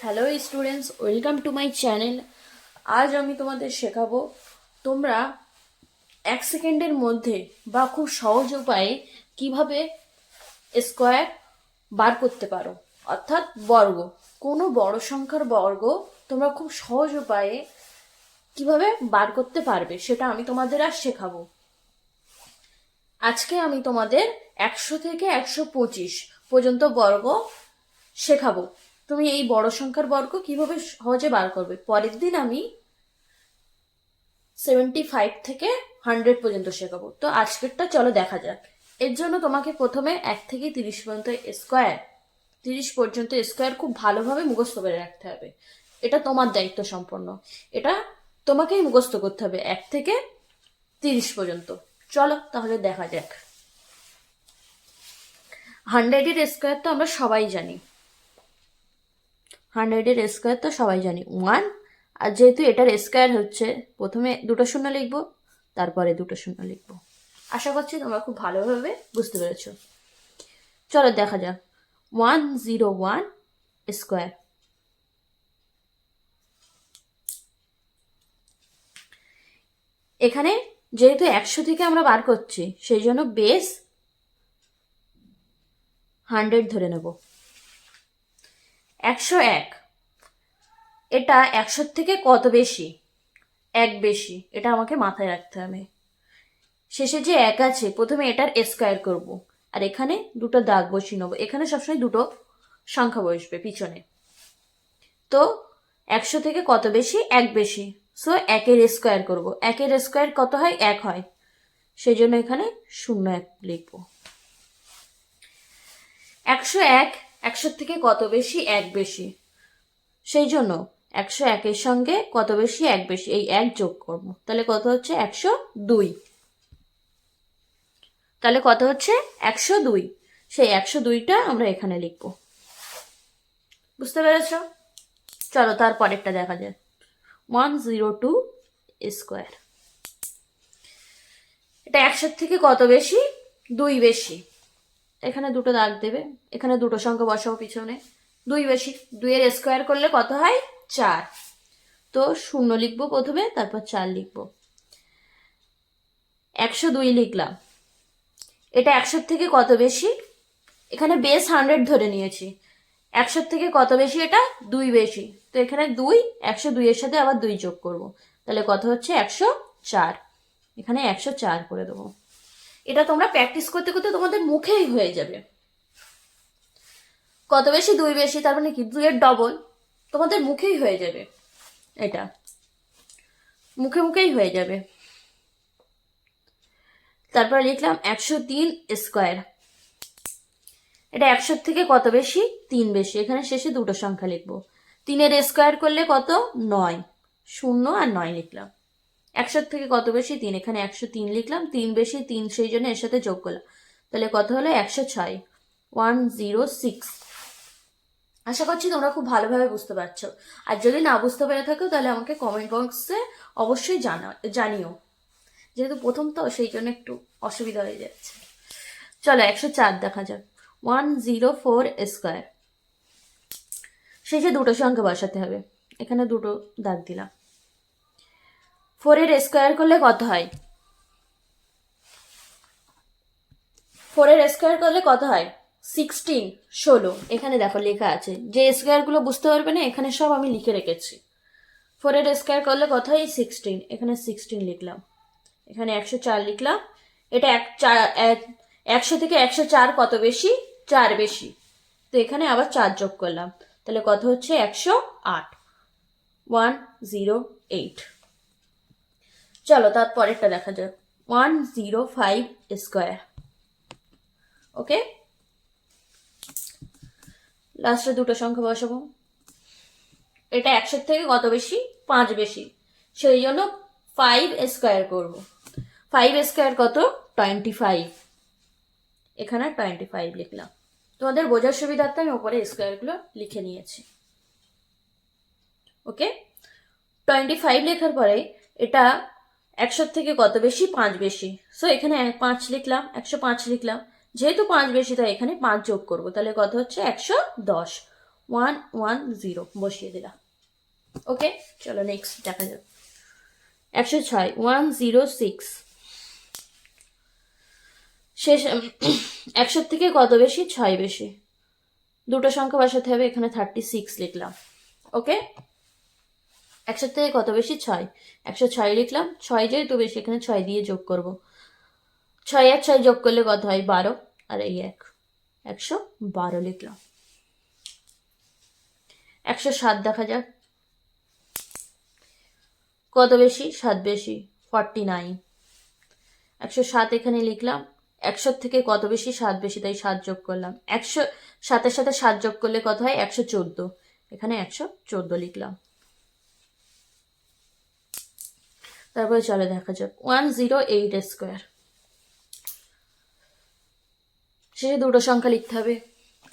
Hello students, welcome to my channel. আজ আমি তোমাদের শেখাবো তোমরা 1 সেকেন্ডের মধ্যে বা খুব সহজ উপায়ে কিভাবে স্কোয়ার বার করতে পারো, অর্থাৎ বর্গ। কোনো বড় সংখ্যার বর্গ তোমরা খুব সহজ উপায়ে কিভাবে বার করতে পারবে সেটা আমি তোমাদের আজ শেখাবো। আজকে আমি তোমাদের 100 থেকে 125 পর্যন্ত বর্গ শেখাবো। তুমি এই বড় সংখ্যার বর্গ কিভাবে সহজে বার করবে। পরের দিন আমি 75 থেকে 100 পর্যন্ত শেখাবো। তো আজকেরটা চলো দেখা যাক। এর জন্য তোমাকে প্রথমে 1 থেকে 30 পর্যন্ত স্কোয়ার 30 পর্যন্ত স্কোয়ার খুব ভালোভাবে মুখস্থ করে রাখতে হবে। এটা তোমার দায়িত্ব সম্পন্ন, এটা তোমাকেই মুখস্থ করতে হবে 1 থেকে 30 পর্যন্ত। চলো তাহলে দেখা যাক। 100-এর স্কোয়ার তো আমরা সবাই জানি, 100-এর স্কোয়ার তো সবাই জানি 1। আর যেহেতু এটার স্কোয়ার হচ্ছে, প্রথমে দুটো শূন্য লিখবো, তারপরে দুটো শূন্য লিখবো। আশা করছি তোমরা খুব ভালোভাবে বুঝতে পেরেছো। চলো দেখা যাক। 101 স্কোয়ার। এখানে যেহেতু 100 থেকে আমরা বার করছি, সেই জন্য বেস 100 ধরে নেব। 101, এটা 100 থেকে কত বেশি? 1 বেশি, এটা আমাকে মাথায় রাখতে হবে। শেষে যে 1 আছে, প্রথমে এটার স্কোয়ার করব, আর এখানে দুটো দাগ বসিয়ে নেবো। এখানে সবসময় দুটো সংখ্যা বসবে পিছনে। তো 100 থেকে কত বেশি? 1 বেশি। সো 1-এর স্কোয়ার করব। 1-এর স্কোয়ার কত হয়? 1 হয়, সেই জন্য এখানে 01 লিখব। 101, 100 থেকে কত বেশি? 1 বেশি, সেই জন্য 101-এর সঙ্গে কত বেশি? 1 বেশি, এই 1 যোগ করব। তাহলে কত হচ্ছে? 102। তাহলে কত হচ্ছে? 102। সেই 102টা আমরা এখানে লিখব। বুঝতে পেরেছ? চলো তারপরেরটা দেখা যায়। 102 স্কোয়ার। এটা 100 থেকে কত বেশি? 2 বেশি। এখানে দুটো দাগ দেবে, এখানে দুটো সংখ্যা বসাও পিছনে। 2 বেশি, 2-এর স্কোয়ার করলে কত হয়? 4। তো 0 লিখবো প্রথমে, তারপর 4 লিখবো। 102 লিখলাম। এটা 100 থেকে কত বেশি? এখানে বেস 100 ধরে নিয়েছি। 100 থেকে কত বেশি? এটা 2 বেশি। তো এখানে 2, 102-এর সাথে আবার 2 যোগ করব। তাহলে কত হচ্ছে? 104। এখানে 104 করে দেবো। এটা তোমরা প্র্যাকটিস করতে করতে তোমাদের মুখেই হয়ে যাবে। কত বেশি? 2 বেশি, তার মানে কি 2-এর ডবল। তোমাদের মুখেই হয়ে যাবে, এটা মুখে মুখেই হয়ে যাবে। তারপর লিখলাম 103 স্কোয়ার। এটা 100 থেকে কত বেশি? 3 বেশি। এখানে শেষে দুটো সংখ্যা লিখবো। 3-এর স্কোয়ার করলে কত? 9। 0 আর 9 লিখলাম। 100 থেকে কত বেশি? 3। এখানে 103 লিখলাম। 3 বেশি, 3 সেই জন্য এর সাথে যোগ করলাম। তাহলে কত হলো? 106। 106। আশা করছি তোমরা খুব ভালোভাবে বুঝতে পারছো। আর যদি না বুঝতে পেরে থাকো তাহলে আমাকে কমেন্ট বক্সে অবশ্যই জানিও। যেহেতু প্রথম তো, সেই জন্য একটু অসুবিধা হয়ে যাচ্ছে। চলো 104 দেখা যাক। 104 স্কোয়ার। শেষে দুটো সংখ্যা বসাতে হবে। এখানে দুটো দাগ দিলাম। 4-এর স্কোয়ার করলে কত হয়? 4-এর স্কোয়ার করলে কত হয়? 16, 16। এখানে দেখো লেখা আছে। যে স্কোয়ারগুলো বুঝতে পারবে না, এখানে সব আমি লিখে রেখেছি। 4-এর স্কোয়ার করলে কত হয়? 16। এখানে 16 লিখলাম। এখানে 104 লিখলাম। এটা 100 থেকে 104 কত বেশি? 4 বেশি। তো এখানে আবার 4 যোগ করলাম। তাহলে কত হচ্ছে? 108। 108। চলো তারপরেরটা দেখা যাক। 105 স্কোয়ার। ওকে, লাস্টে দুটো সংখ্যা বসাবো। এটা 100 থেকে কত বেশি? 5 বেশি, সেই জন্য 5 স্কোয়ার করব। 5 স্কোয়ার কত? 25। এখানে 25 লিখলাম। তোমাদের বোঝার সুবিধার্থে আমি উপরে স্কোয়ারগুলো লিখে নিয়েছি। ওকে, 25 লেখার পরে এটা 100 থেকে কত বেশি? 5 বেশি। সো এখানে 5 লিখলাম, 105 লিখলাম। যেহেতু 5 বেশি, তাই এখানে 5 যোগ করবো। তাহলে কত হচ্ছে? 110। 110 বসিয়ে দিলাম। ওকে, চলো নেক্সট দেখা যাক। 106 106 শেষ। 100 থেকে কত বেশি? 6 বেশি। দুটো সংখ্যা বসাতে হবে, এখানে 36 লিখলাম। ওকে, 100 থেকে কত বেশি? 6। 106 লিখলাম, 6 যেহেতু বেশি এখানে 6 দিয়ে যোগ করব। 6 আর 6 যোগ করলে কত হয়? 12, আর এই 112 লিখলাম। 107 দেখা যাক কত বেশি? 7 বেশি, 49। 107 এখানে লিখলাম। 100 থেকে কত বেশি? 7 বেশি, তাই 7 যোগ করলাম। 107-এর সাথে 7 যোগ করলে কত হয়? 114। এখানে 114 লিখলাম। তারপরে চলে দেখা যাক 108 স্কোয়ার। শেষে দুটো সংখ্যা লিখতে হবে।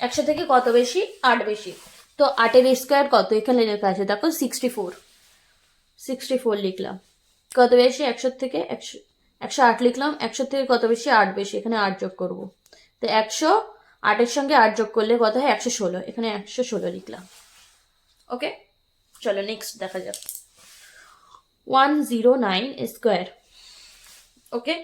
100 থেকে কত বেশি? 8 বেশি। তো 8-এর স্কোয়ার কত? এখানে লেখা আছে দেখো, 64। 64 লিখলাম। কত বেশি? 100 থেকে 108 লিখলাম। 100 থেকে কত বেশি? 8 বেশি, এখানে 8 যোগ করব। তো 108-এর সঙ্গে 8 যোগ করলে কত হয়? 116। এখানে 116 লিখলাম। ওকে, চলো নেক্সট দেখা যাক 109 স্কোয়ার। ওকে,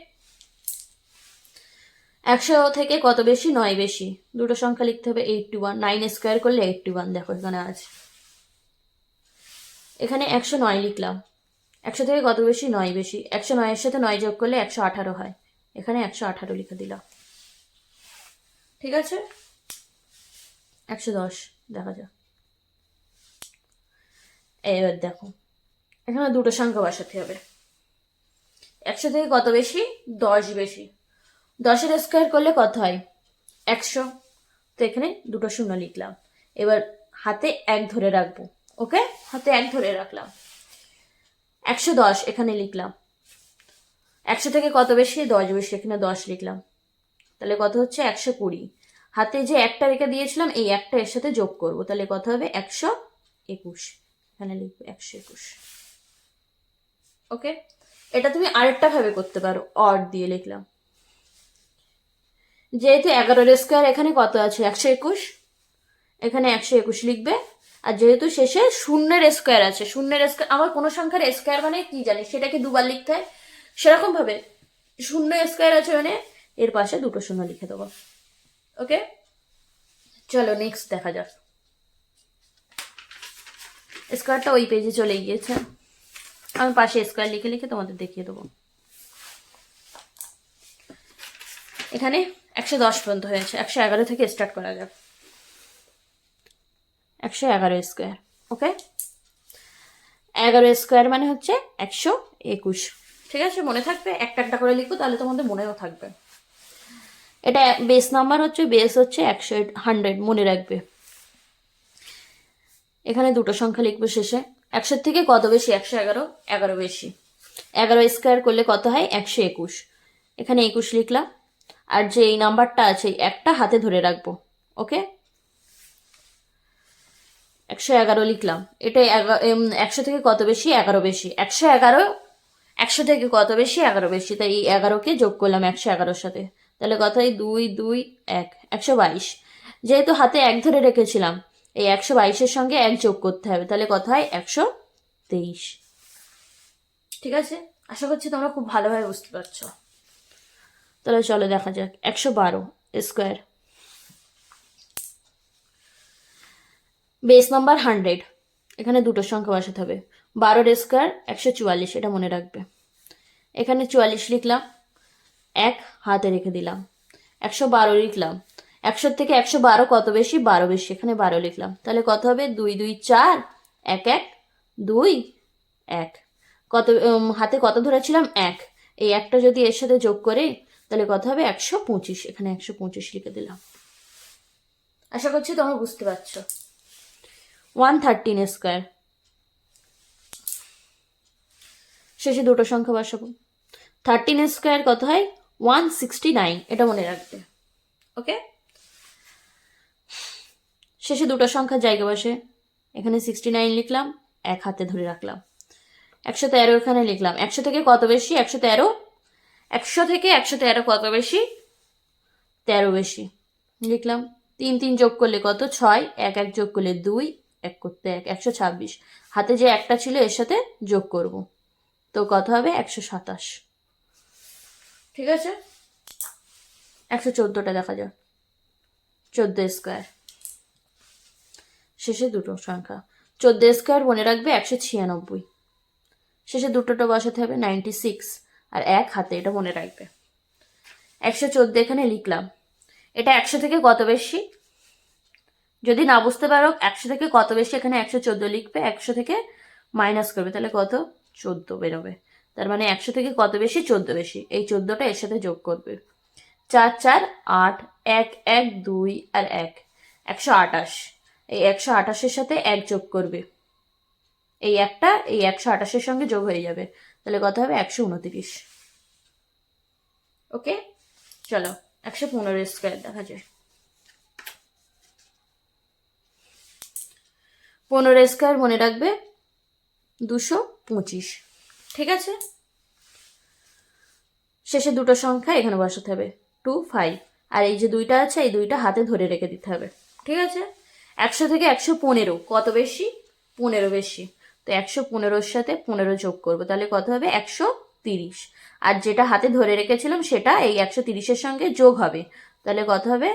100 থেকে কত বেশি? 9 বেশি। দুটো সংখ্যা লিখতে হবে। 81 9 স্কোয়ার করলে 81, দেখো এখানে আছে। এখানে 109 লিখলাম। 100 থেকে কত বেশি? 9 বেশি। 109-এর সাথে 9 যোগ করলে 118 হয়। এখানে 118 লিখে দিলাম। ঠিক আছে, 110 দেখা যাক। এবার দেখো, এখানে দুটো সংখ্যা বসাতে হবে। 100 থেকে কত বেশি? 10 বেশি। 10-এর স্কোয়ার করলে কত হয়? 100। তো এখানে দুটো শূন্য লিখলাম। এবার হাতে 1 ধরে রাখবো। ওকে, হাতে 1 ধরে রাখলাম। 110 এখানে লিখলাম। 100 থেকে কত বেশি? 10 বেশি, এখানে 10 লিখলাম। তাহলে কত হচ্ছে? 120। হাতে যে একটা রেখে দিয়েছিলাম, এই একটা এর সাথে যোগ করব, তাহলে কত হবে? 121। এখানে লিখবো 121। ওকে, এটা তুমি আরেকটা ভাবে করতে পারো, অড দিয়ে লিখলাম। যেহেতু 11-এর স্কোয়ার এখানে কত আছে? 121। এখানে 121 লিখবে। আর যেহেতু শেষে শূন্যের স্কোয়ার আছে, শূন্যের স্কোয়ার, আমার কোনো সংখ্যার স্কোয়ার মানে কি জানি, সেটাকে দুবার লিখতে হয়। সেরকম ভাবে শূন্য স্কোয়ার আছে মানে এর পাশে দুটো শূন্য লিখে দেবো। ওকে, চলো নেক্সট দেখা যাক। স্কোয়ারটা ওই পেজে চলে গিয়েছে, আমি পাশে স্কোয়ার লিখে লিখে তোমাদের দেখিয়ে দেবো। এখানে 110 পর্যন্ত হয়েছে। 111 থেকে স্টার্ট করা যাক। 111 স্কোয়ার। ওকে, 11 স্কোয়ার মানে হচ্ছে 121। ঠিক আছে, মনে থাকবে, একটা একটা করে লিখবো, তাহলে তোমাদের মনেও থাকবে। এটা বেস নাম্বার হচ্ছে, বেস হচ্ছে 100 মনে রাখবে। এখানে দুটো সংখ্যা লিখবো শেষে। 100 থেকে কত বেশি? 111। 11 বেশি। 11 স্কোয়ার করলে কত হয়? 121। এখানে 21 লিখলাম। আর যে এই নাম্বারটা আছে একটা হাতে ধরে রাখবো। ওকে, 111 লিখলাম। এটা 100 থেকে কত বেশি? 11 বেশি। 111, 100 থেকে কত বেশি? 11 বেশি, তাই এই 11-কে যোগ করলাম 111-র সাথে। তাহলে কত হয়? 2 2 1 122। যেহেতু হাতে 1 ধরে রেখেছিলাম, এই 122-এর সঙ্গে 1 যোগ করতে হবে, তাহলে কত হয়? 123। ঠিক আছে, আশা করছি তোমরা খুব ভালোভাবে বুঝতে পারছো। তাহলে চলো দেখা যাক 112 স্কোয়ার। Base number 100। এখানে দুটো সংখ্যা বসাতে হবে। 12-এর স্কোয়ার 144, এটা মনে রাখবে। এখানে 44 লিখলাম, 1 হাতে রেখে দিলাম। 112 লিখলাম। 100 থেকে 112 কত বেশি? 12 বেশি, এখানে 12 লিখলাম। তাহলে কত হবে? 2 2 4 1 1 2 1। কত হাতে কত ধরেছিলাম? 1। এই একটা যদি এর সাথে যোগ করে, তাহলে কত হবে? 125। এখানে 125 লিখে দিলাম। আশা করছি তোমরা বুঝতে পারছো। 113 স্কোয়ার। শেষে দুটো সংখ্যা বসাবো। 13 স্কোয়ার কত হয়? 169, এটা মনে রাখবে। ওকে, শেষে দুটো সংখ্যার জায়গা বসে। এখানে 69 লিখলাম, 1 হাতে ধরে রাখলাম। 113 এখানে লিখলাম। 100 থেকে কত বেশি? 113। 100 থেকে 113 কত বেশি? 13 বেশি লিখলাম। তিন তিন যোগ করলে কত 6, এক এক যোগ করলে 2, এক করতে 1, 126। হাতে যে একটা ছিল এর সাথে যোগ করব, তো কত হবে 127। ঠিক আছে, 114টা দেখা যাক, 14 স্কোয়ার, শেষে দুটো সংখ্যা। 14 স্কোয়ার মনে রাখবে 196, শেষে দুটোটা বসাতে হবে 96, আর এক হাতে, এটা মনে রাখবে। 114 এখানে লিখলাম। এটা 100 থেকে কত বেশি? যদি না বুঝতে পারো 100 থেকে কত বেশি, এখানে 114 লিখবে, 100 থেকে মাইনাস করবে, তাহলে কত 14 বেরোবে। তার মানে 100 থেকে কত বেশি? 14 বেশি। এই 14টা এর সাথে যোগ করবে। 4 4 8, 1 1 2 আর 1, 128। এই 128-এর সাথে 1 যোগ করবে, এই একটা এই 128-এর সঙ্গে যোগ হয়ে যাবে, তাহলে কত হবে 129। ওকে, চলো 115 স্কোয়ার দেখা যায়। 15 স্কোয়ার মনে রাখবে 225। ঠিক আছে, শেষে দুটো সংখ্যা এখানে বসাতে হবে, 2 5, আর এই যে দুইটা আছে এই দুইটা হাতে ধরে রেখে দিতে হবে। ঠিক আছে, 100 থেকে 115 কত বেশি? 15 বেশি, তো 115-র সাথে 15 যোগ করবো, তাহলে কত হবে 130। আর যেটা হাতে ধরে রেখেছিলাম সেটা এই 130-এর সঙ্গে যোগ হবে, তাহলে কত হবে,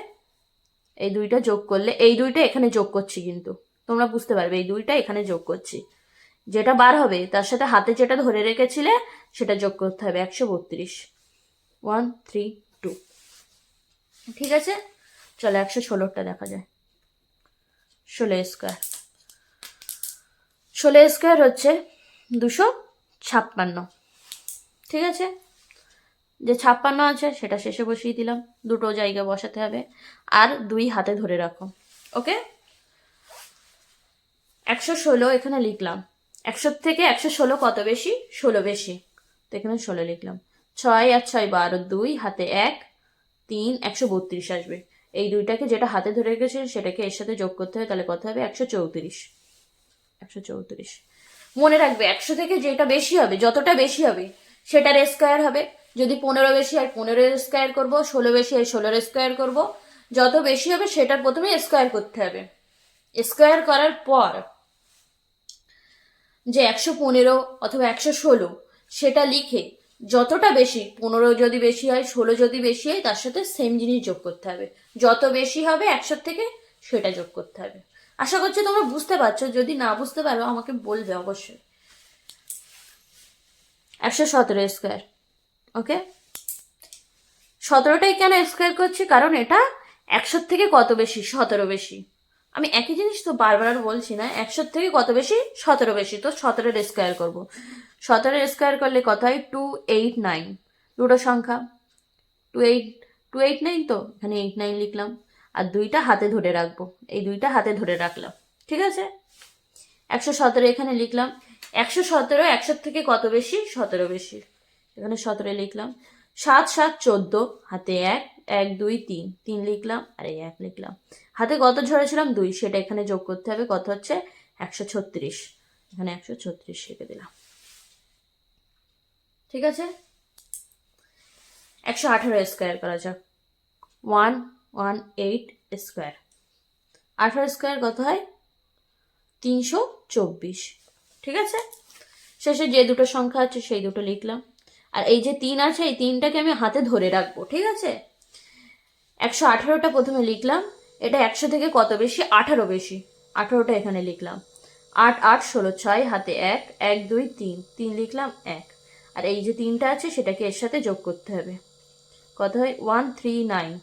এই দুইটা যোগ করলে, এই দুইটা এখানে যোগ করছি, কিন্তু তোমরা বুঝতে পারবে এই দুইটা এখানে যোগ করছি, যেটা বার হবে তার সাথে হাতে যেটা ধরে রেখেছিলে সেটা যোগ করতে হবে, 132, 1 3 2। ঠিক আছে, চলো 116টা দেখা যায়। 16 স্কোয়ার, 16 স্কোয়ার হচ্ছে 256। ঠিক আছে, যে 56 আছে সেটা শেষে বসিয়ে দিলাম, দুটো জায়গা বসাতে হবে, আর 2 হাতে ধরে রাখো। ওকে, 116 এখানে লিখলাম। 100 থেকে 116 কত বেশি? 16 বেশি, তো এখানে 16 লিখলাম। 6 আর 6 12, 2 হাতে 1 3, 132 আসবে। এই দুইটাকে যেটা হাতে ধরে রেখেছে সেটাকে এর সাথে যোগ করতে হবে, তাহলে কত হবে 134। 134 মনে রাখবে, 100 থেকে যেটা বেশি হবে, যতটা বেশি হবে সেটার স্কোয়ার হবে। যদি 15 বেশি হয় 15 স্কোয়ার করবো, 16 বেশি হয় 16 স্কোয়ার করবো, যত বেশি হবে সেটার প্রথমে স্কোয়ার করতে হবে। স্কোয়ার করার পর যে 115 অথবা 116 সেটা লিখে যতটা বেশি, 15 যদি বেশি হয় 16 যদি বেশি হয়, তার সাথে সেম জিনিস যোগ করতে হবে, যত বেশি হবে 100 থেকে সেটা যোগ করতে হবে। আশা করছি তোমরা বুঝতে পারছো, যদি না বুঝতে পারো আমাকে বলবে অবশ্যই। 117 স্কোয়ার। ওকে, 17টাই কেন স্কোয়ার করছি? কারণ এটা 100 থেকে কত বেশি? 17 বেশি। আমি একই জিনিস তো বারবার বলছি না, 100 থেকে কত বেশি? 17 বেশি, তো 17 স্কোয়ার করবো। 17 স্কোয়ার করলে কত হয়? 289, দুটো সংখ্যা 289, তো এখানে 89 লিখলাম, আর দুইটা হাতে ধরে রাখবো, এই দুইটা হাতে ধরে রাখলাম। ঠিক আছে, 117 এখানে লিখলাম। 117 100 থেকে কত বেশি? 17 বেশি, এখানে 17 লিখলাম। 7 7 14, হাতে 1 1 2 3, 3 লিখলাম, আর এই 1 লিখলাম। হাতে কত ধরেছিলাম? 2, সেটা এখানে যোগ করতে হবে, কত হচ্ছে 136, এখানে 136 লিখে দিলাম। ঠিক আছে, 118 স্কোয়ার করা যাক। 118 স্কোয়ার, 18 স্কোয়ার কত হয়? 324। ঠিক আছে, শেষে যে দুটো সংখ্যা আছে সেই দুটো লিখলাম, আর এই যে 3 আছে এই 3টাকে আমি হাতে ধরে রাখবো। ঠিক আছে, 118টা প্রথমে লিখলাম। এটা 100 থেকে কত বেশি? 18 বেশি, 18টা এখানে লিখলাম। 8 8 16, 6 হাতে 1 1 2 3, 3 লিখলাম, 1, আর এই যে 3টা আছে সেটাকে এর সাথে যোগ করতে হবে, কত হয়? 139,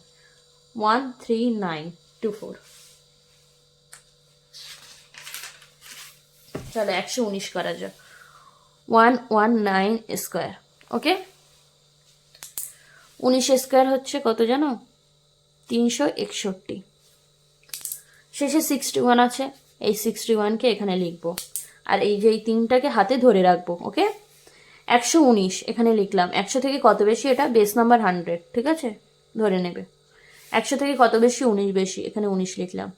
13924। চলো 119 করা যাক। 119 স্কোয়ার। ওকে, 19 স্কোয়ার হচ্ছে কত জানো? 361। শেষে 61 আছে, এই 61কে এখানে লিখবো, আর এই যে এই 3টাকে হাতে ধরে রাখবো। ওকে, 119 এখানে লিখলাম। 100 থেকে কত বেশি? এটা বেস নাম্বার 100। ঠিক আছে, ধরে নেবে। 100 থেকে কত বেশি? 19 বেশি, এখানে 19 লিখলাম।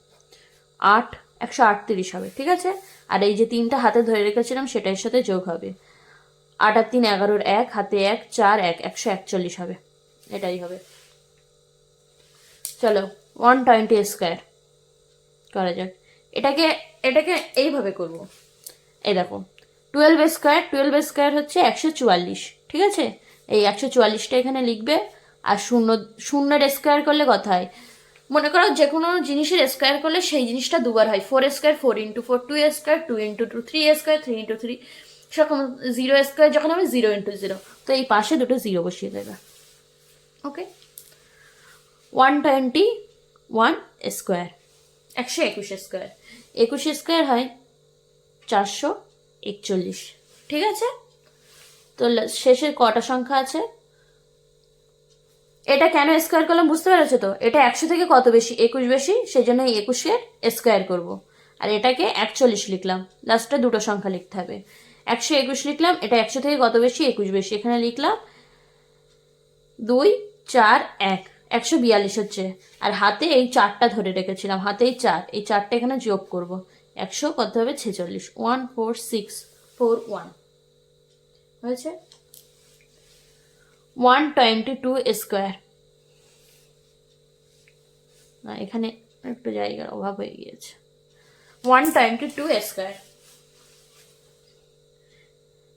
8 138 হবে। ঠিক আছে, আর এই যে 3টা হাতে ধরে রেখেছিলাম সেটার সাথে যোগ হবে। 8 আর 3 11, 1 হাতে 1 4 1, 141 হবে, এটাই হবে। চলো 120 স্কোয়ার করা যাক। এটাকে এটাকে এইভাবে করব। এই দেখো 12 স্কোয়ার হচ্ছে 144, ঠিক আছে? এই 144টা এখানে লিখবে। আর শূন্যের স্কোয়ার করলে কথা হয়, মনে করো যে কোনো জিনিসের স্কোয়ার করলে সেই জিনিসটা দুবার হয়। 4 স্কোয়ার 4 × 4, 2 স্কোয়ার 2 × 2, 3 স্কোয়ার 3 × 3, সেরকম 0 স্কোয়ার যখন হবে 0 × 0। তো এই পাশে দুটো 0 বসিয়ে দেবে। ওকে, 121 স্কোয়ার 121 স্কোয়ার, 21 স্কোয়ার হয় 441, ঠিক আছে? তো শেষের কটা সংখ্যা আছে? এটা কেন স্কোয়ার করলাম বুঝতে পেরেছো তো? এটা 100 থেকে কত বেশি? 21 বেশি, সেই জন্য এই 21-এর স্কোয়ার করবো। আর এটাকে 41 লিখলাম, লাস্টে দুটো সংখ্যা লিখতে হবে। 121 লিখলাম, এটা 100 থেকে কত বেশি? 21 বেশি, এখানে লিখলাম 2 4 1, 142 হচ্ছে। আর হাতে এই 4টা ধরে রেখেছিলাম, হাতে এই 4, এই 4টা এখানে যোগ করব। 100 কত হবে? 46, 14641 হয়েছে। 122 স্কোয়ার, না এখানে একটু জায়গার অভাব হয়ে গিয়েছে। 122 স্কোয়ার,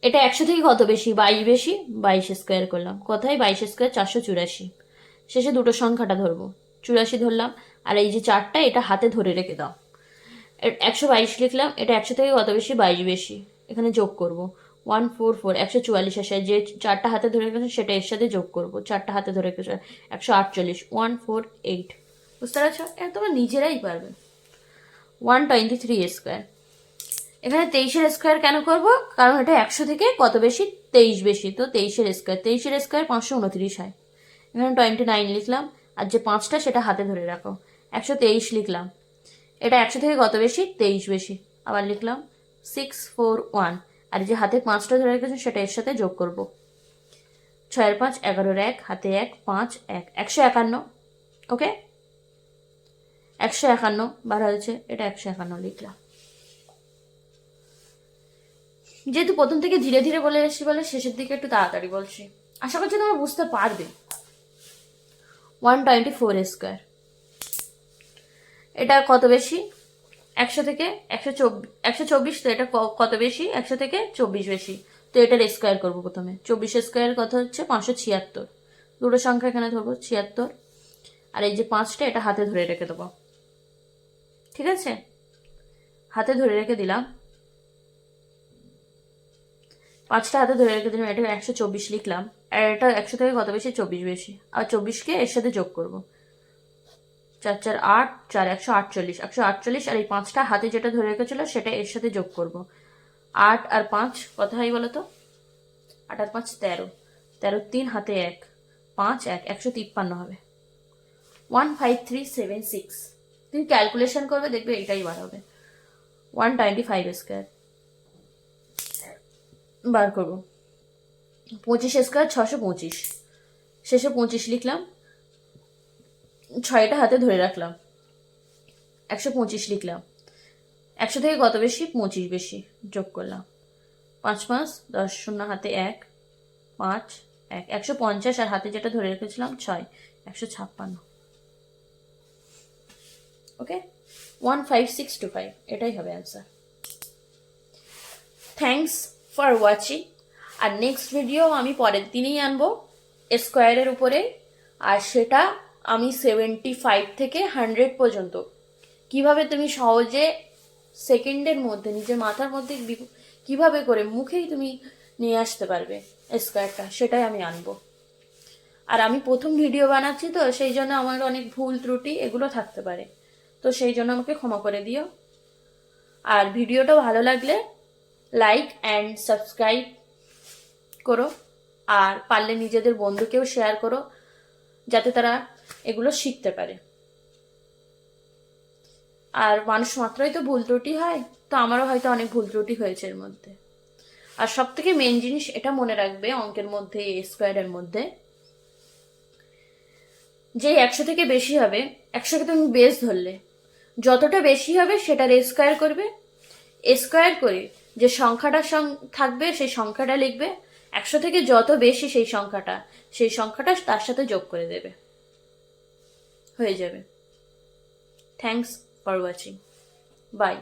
এটা 100 থেকে কত বেশি? 22 বেশি, 22 স্কোয়ার করলাম। কোথায়? 22 স্কোয়ার 484, শেষে দুটো সংখ্যাটা ধরবো, 84 ধরলাম। আর এই যে 4টা, এটা হাতে ধরে রেখে দাও। 122 লিখলাম, এটা 100 থেকে কত বেশি? 22 বেশি, এখানে যোগ করব। 144, 144 আসে, যে 4টা হাতে ধরে রেখেছে সেটা এর সাথে যোগ করব। 4টা হাতে ধরে রেখেছে 148, 148, বুঝতে পারছো? এটা তোমরা নিজেরাই পারবে। 123 স্কোয়ার, এখানে 23-এর স্কোয়ার কেন করব? কারণ এটা 100 থেকে কত বেশি? 23 বেশি, তো 23-এর স্কোয়ার, 23-এর স্কোয়ার 529 হয়। এখানে 29 লিখলাম, আর যে 5টা সেটা হাতে ধরে রাখো। 123 লিখলাম, এটা 100 থেকে কত বেশি? 23 বেশি, আবার লিখলাম 641, আর যে হাতে 5টা ধরে রেখেছে সেটা এর সাথে যোগ করব। 6 5 11, 1 হাতে 1, 5 1, 151। ওকে, 151 বার হয়েছে, এটা 151 লিখলাম। যেহেতু প্রথম থেকে ধীরে ধীরে বলে এসেছি বলে শেষের দিকে একটু তাড়াতাড়ি বলছি, আশা করছি তোমরা বুঝতে পারবে। 124 স্কোয়ার, এটা কত বেশি? 100 থেকে 124, তো এটা কত বেশি? 100 থেকে 24 বেশি, তো এটার স্কোয়ার করবো প্রথমে। 24 স্কোয়ার কত হচ্ছে? 576, দুটো সংখ্যা এখানে ধরবো 76, আর এই যে 5টা এটা হাতে ধরে রেখে দেবো, ঠিক আছে? হাতে ধরে রেখে দিলাম, 5টা হাতে ধরে রেখে দিলাম, এটা 124 লিখলাম। আর এটা 100 থেকে কত বেশি? 24 বেশি, আর 24কে এর সাথে যোগ করব। 4 4 8, 4 148, 148, আর এই 5টা হাতে যেটা ধরে রেখেছিল সেটা এর সাথে যোগ করব। 8 আর 5 কত হয় বলো তো? 8 আর 5 13, 13 3 হাতে 1, 5 1, 153 হবে। 15376, তুমি ক্যালকুলেশন করবে, দেখবে এটাই বার হবে। 125 স্কোয়ার বার করবো। 25 স্কোয়ার 625, শেষে 25 লিখলাম, 6টা হাতে ধরে রাখলাম, 125 লিখলাম। 100 থেকে কত বেশি? 25 বেশি, যোগ করলাম। 5 5 10, 0 হাতে 1, 5 1, 150, আর হাতে যেটা ধরে রেখেছিলাম 6, 156। ওকে, 15625, এটাই হবে অ্যান্সার। Thanks for watching. আর নেক্সট ভিডিও আমি পরের দিনই আনবো স্কোয়ারের উপরে, আর সেটা আমি 75 থেকে 100 পর্যন্ত কিভাবে তুমি সহজে সেকেন্ডের মধ্যে নিজের মাথার মধ্যে কিভাবে করে মুখেই তুমি নিয়ে আসতে পারবে স্কোয়ারটা, সেটাই আমি আনবো। আর আমি প্রথম ভিডিও বানাচ্ছি, তো সেই জন্য আমার অনেক ভুল ত্রুটি এগুলো থাকতে পারে, তো সেই জন্য আমাকে ক্ষমা করে দিও। আর ভিডিওটা ভালো লাগলে লাইক অ্যান্ড সাবস্ক্রাইব করো, আর পারলে নিজেদের বন্ধুকেও শেয়ার করো, যাতে তারা এগুলো শিখতে পারে। আর মানুষ মাত্রই তো ভুল ত্রুটি হয়, তো আমারও হয়তো অনেক ভুল ত্রুটি হয়েছে এর মধ্যে। আর সব থেকে মেন জিনিস এটা মনে রাখবে অঙ্কের মধ্যে, স্কোয়ারের মধ্যে, যে 100 থেকে বেশি হবে, 100কে তুমি বেস ধরলে, যতটা বেশি হবে সেটার স্কোয়ার করবে, স্কোয়ার করে যে সংখ্যাটা থাকবে সেই সংখ্যাটা লিখবে, 100 থেকে যত বেশি সেই সংখ্যাটা তার সাথে যোগ করে দেবে, হয়ে যাবে। Thanks for watching. বাই।